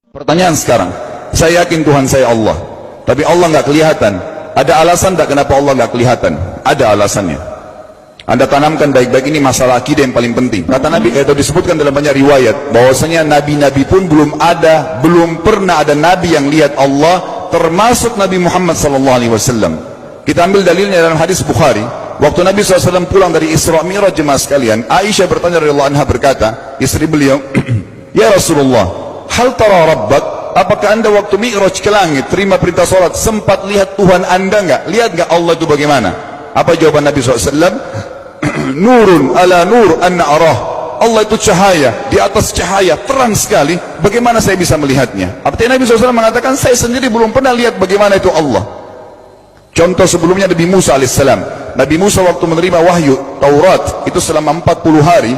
Pertanyaan sekarang, saya yakin Tuhan saya Allah, tapi Allah nggak kelihatan. Ada alasan tak kenapa Allah nggak kelihatan? Ada alasannya. Anda tanamkan baik-baik, ini masalah akidah yang paling penting. Kata Nabi, itu disebutkan dalam banyak riwayat, bahwasanya nabi-nabi pun belum pernah ada nabi yang lihat Allah, termasuk Nabi Muhammad SAW. Kita ambil dalilnya dalam hadis Bukhari. Waktu Nabi SAW pulang dari Isra Mi'raj, jemaah sekalian, Aisyah bertanya radhiyallahu anha, berkata, istri beliau, ya Rasulullah, hal tara rabbak, apakah anda waktu Mi'raj ke langit, terima perintah salat, sempat lihat Tuhan anda enggak? Lihat enggak Allah itu bagaimana? Apa jawaban Nabi SAW? Nurun ala nur anna arah. Allah itu cahaya, di atas cahaya, terang sekali, bagaimana saya bisa melihatnya? Artinya Nabi SAW mengatakan, saya sendiri belum pernah lihat bagaimana itu Allah. Contoh sebelumnya Nabi Musa alaihissalam. Nabi Musa waktu menerima wahyu Taurat, itu selama 40 hari,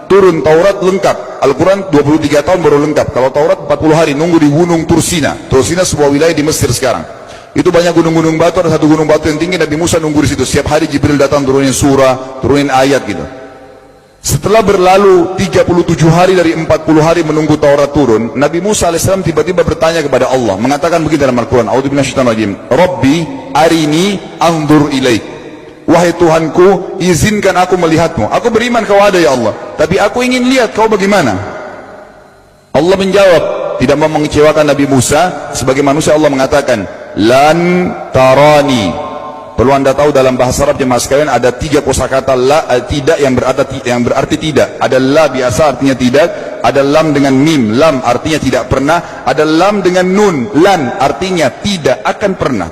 turun Taurat lengkap. Al-Quran 23 tahun baru lengkap. Kalau Taurat 40 hari, nunggu di gunung Tursina. Tursina sebuah wilayah di Mesir sekarang. Itu banyak gunung-gunung batu, ada satu gunung batu yang tinggi, Nabi Musa nunggu di situ. Setiap hari Jibril datang turunin surah, turunin ayat gitu. Setelah berlalu 37 hari dari 40 hari menunggu Taurat turun, Nabi Musa AS tiba-tiba bertanya kepada Allah, mengatakan begini dalam Al-Quran, A'udzubillahiminasyaitonirrajim, Rabbi arini anzur ilaik. Wahai Tuhanku, izinkan aku melihatmu. Aku beriman kau ada ya Allah, tapi aku ingin lihat kau bagaimana. Allah menjawab, tidak mau mengecewakan Nabi Musa. Sebagai manusia Allah mengatakan, lan tarani. Perlu anda tahu dalam bahasa Arab jemaah sekalian ada 3 kosakata la, tidak yang berarti tidak. Ada la biasa artinya tidak, ada lam dengan mim, lam artinya tidak pernah, ada lam dengan nun, lan artinya tidak akan pernah.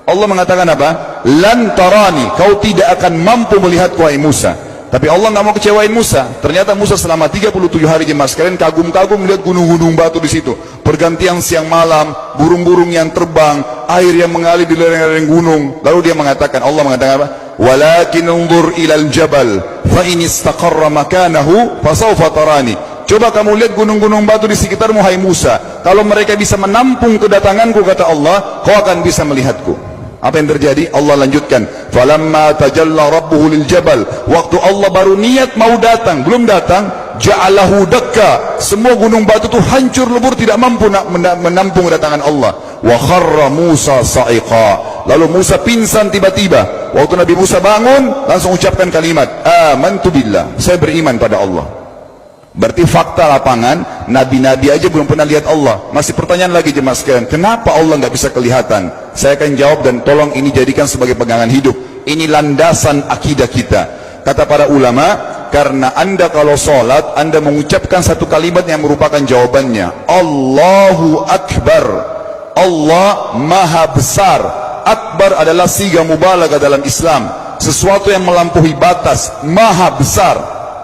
Allah mengatakan apa? Lan tarani, kau tidak akan mampu melihatku wahai Musa. Tapi Allah nggak mau kecewain Musa. Ternyata Musa selama 37 hari jemaah sekalian kagum-kagum melihat gunung-gunung batu di situ. Pergantian siang malam, burung-burung yang terbang, air yang mengalir di lereng-lereng gunung. Lalu dia mengatakan, Allah mengatakan apa? Walakin unzur ilal jabal, fa in istaqarra makanahu fasawfa tarani. Coba kamu lihat gunung-gunung batu di sekitarmu hai Musa. Kalau mereka bisa menampung kedatanganku, kata Allah, kau akan bisa melihatku. Apa yang terjadi? Allah lanjutkan, falamma tajalla rabbuhu lil jabal, waktu Allah baru niat mau datang, belum datang, ja'alahu dakka, semua gunung batu itu hancur lebur, tidak mampu menampung kedatangan Allah. Wa kharra Musa sa'iqa, lalu Musa pingsan tiba-tiba. Waktu Nabi Musa bangun, langsung ucapkan kalimat, amantu billah, saya beriman pada Allah. Berarti fakta lapangan, nabi-nabi aja belum pernah lihat Allah. Masih pertanyaan lagi jemaah sekalian, kenapa Allah nggak bisa kelihatan? Saya akan jawab dan tolong ini jadikan sebagai pegangan hidup. Ini landasan akidah kita. Kata para ulama, karena anda kalau sholat, anda mengucapkan satu kalimat yang merupakan jawabannya. Allahu Akbar. Allah Maha Besar. Akbar adalah siga mubalaghah dalam Islam. Sesuatu yang melampaui batas, Maha Besar.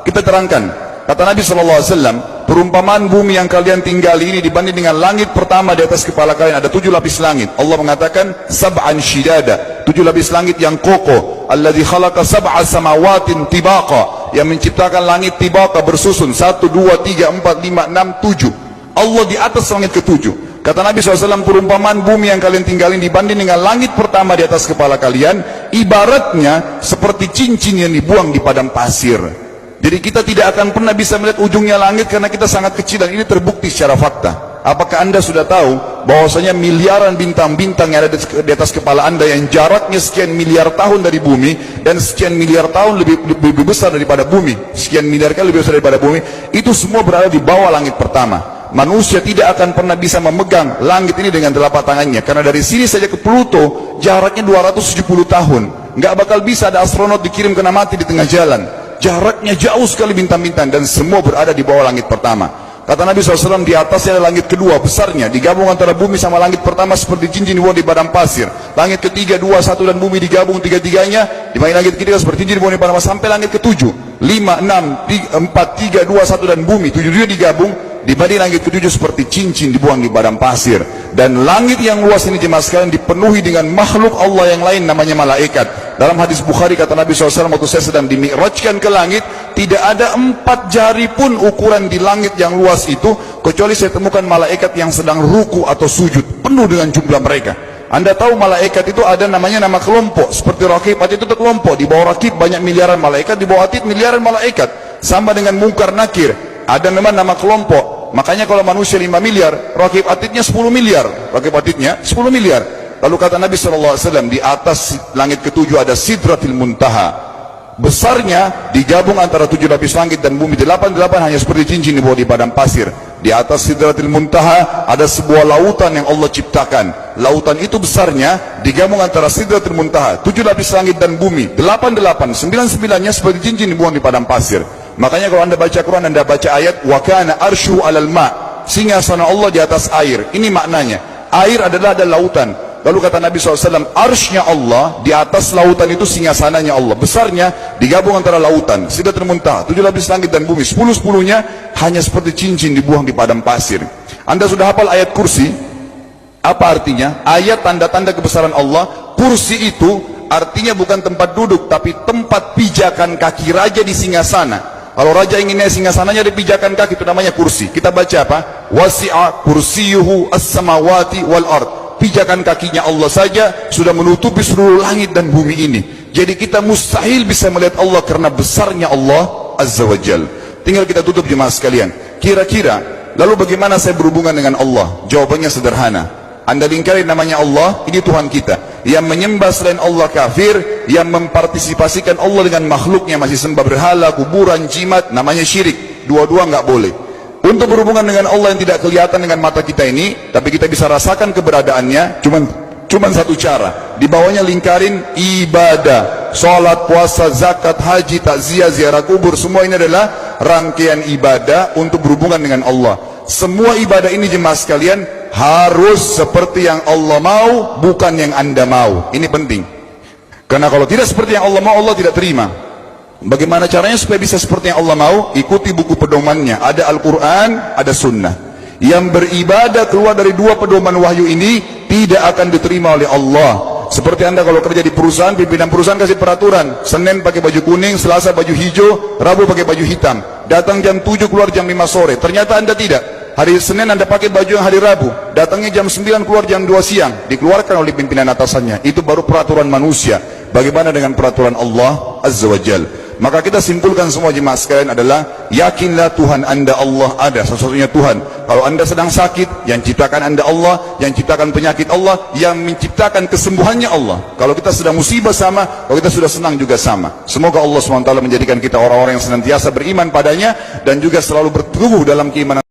Kita terangkan. Kata Nabi SAW, perumpamaan bumi yang kalian tinggali ini dibanding dengan langit pertama di atas kepala kalian, ada 7 lapis langit. Allah mengatakan, sab'an shidada, 7 lapis langit yang kokoh. Alladzi khalaqa sab'a samawatin tibaqa, yang menciptakan langit tibaqa bersusun, 1, 2, 3, 4, 5, 6, 7. Allah di atas langit ke-7. Kata Nabi SAW, perumpamaan bumi yang kalian tinggalin dibanding dengan langit pertama di atas kepala kalian, ibaratnya seperti cincin yang dibuang di padang pasir. Jadi kita tidak akan pernah bisa melihat ujungnya langit karena kita sangat kecil, dan ini terbukti secara fakta. Apakah anda sudah tahu bahwasanya miliaran bintang-bintang yang ada di atas kepala anda yang jaraknya sekian miliar tahun dari bumi, dan sekian miliar tahun lebih besar daripada bumi, sekian miliar kali lebih besar daripada bumi, itu semua berada di bawah langit pertama. Manusia tidak akan pernah bisa memegang langit ini dengan telapak tangannya, karena dari sini saja ke Pluto jaraknya 270 tahun. Nggak bakal bisa ada astronot dikirim kena mati di tengah jalan. Jaraknya jauh sekali bintang-bintang, dan semua berada di bawah langit pertama. Kata Nabi SAW, di atasnya ada langit kedua besarnya, digabung antara bumi sama langit pertama seperti cincin dibuang di padang pasir. Langit ketiga, 2, 1 dan bumi digabung tiga-tiganya, di mana langit ketiga seperti cincin dibuang di padang pasir, sampai langit ke-7, 5, 6, 4, 3, 2, 1 dan bumi 7 digabung, dibanding langit ke-7 seperti cincin dibuang di padang pasir. Dan langit yang luas ini jemaah sekalian dipenuhi dengan makhluk Allah yang lain namanya malaikat. Dalam hadis Bukhari kata Nabi SAW, waktu saya sedang dimi'rajkan ke langit, tidak ada 4 jari pun ukuran di langit yang luas itu, kecuali saya temukan malaikat yang sedang ruku atau sujud, penuh dengan jumlah mereka. Anda tahu malaikat itu ada namanya nama kelompok, seperti Raqib, Atid itu kelompok. Di bawah Raqib banyak miliaran malaikat, di bawah Atid miliaran malaikat. Sama dengan Munkar Nakir, ada nama kelompok. Makanya kalau manusia 5 miliar, rakib atidnya 10 miliar. Rakib atidnya 10 miliar. Lalu kata Nabi SAW, di atas langit ketujuh ada Sidratil Muntaha. Besarnya digabung antara 7 lapis langit dan bumi, 8 hanya seperti cincin di bawah di padang pasir. Di atas Sidratil Muntaha ada sebuah lautan yang Allah ciptakan. Lautan itu besarnya digabung antara Sidratil Muntaha, 7 lapis langit dan bumi, 9-9-nya seperti cincin dibuang di padang pasir. Makanya kalau anda baca Quran, anda baca ayat wa kana arsyu 'alal ma', singgasana Allah di atas air. Ini maknanya, air adalah ada lautan. Lalu kata Nabi SAW, arsy-nya Allah di atas lautan itu singgasananya Allah. Besarnya digabung antara lautan, Sidratul Muntaha, 7 lapis langit dan bumi, 10-10-nya hanya seperti cincin dibuang di padang pasir. Anda sudah hafal ayat kursi? Apa artinya? Ayat tanda-tanda kebesaran Allah. Kursi itu artinya bukan tempat duduk, tapi tempat pijakan kaki raja di singgasana. Kalau raja inginnya singgasananya di pijakan kaki, itu namanya kursi. Kita baca apa? Wasi'a kursiyuhu as-samawati wal ard. Pijakan kakinya Allah saja sudah menutupi seluruh langit dan bumi ini. Jadi kita mustahil bisa melihat Allah karena besarnya Allah Azza wa Jal. Tinggal kita tutup jemaah sekalian. Kira-kira, lalu bagaimana saya berhubungan dengan Allah? Jawabannya sederhana. Anda lingkari namanya Allah, ini Tuhan kita. Yang menyembah selain Allah kafir, yang mempartisipasikan Allah dengan makhluknya, masih sembah berhala, kuburan, jimat, namanya syirik. Dua-dua nggak boleh. Untuk berhubungan dengan Allah yang tidak kelihatan dengan mata kita ini, tapi kita bisa rasakan keberadaannya, cuman satu cara. Di bawahnya lingkarin ibadah, salat, puasa, zakat, haji, takziah, ziarah kubur, semua ini adalah rangkaian ibadah untuk berhubungan dengan Allah. Semua ibadah ini jemaah sekalian harus seperti yang Allah mau, bukan yang Anda mau. Ini penting. Karena kalau tidak seperti yang Allah mau, Allah tidak terima. Bagaimana caranya supaya bisa seperti yang Allah mau? Ikuti buku pedomannya. Ada Al-Quran, ada Sunnah. Yang beribadah keluar dari dua pedoman wahyu ini tidak akan diterima oleh Allah. Seperti Anda kalau kerja di perusahaan, pimpinan perusahaan kasih peraturan, Senin pakai baju kuning, Selasa baju hijau, Rabu pakai baju hitam. Datang jam 7, keluar jam 5 sore. Ternyata Anda tidak. Hari Senin Anda pakai baju yang hari Rabu, datangnya jam 9, keluar jam 2 siang. Dikeluarkan oleh pimpinan atasannya. Itu baru peraturan manusia. Bagaimana dengan peraturan Allah Azza wa Jal? Maka kita simpulkan semua jemaah sekalian adalah, yakinlah Tuhan Anda Allah ada, satu-satunya Tuhan. Kalau Anda sedang sakit, yang ciptakan Anda Allah, yang ciptakan penyakit Allah, yang menciptakan kesembuhannya Allah. Kalau kita sedang musibah sama, kalau kita sudah senang juga sama. Semoga Allah SWT menjadikan kita orang-orang yang senantiasa beriman padanya, dan juga selalu berteguh dalam keimanan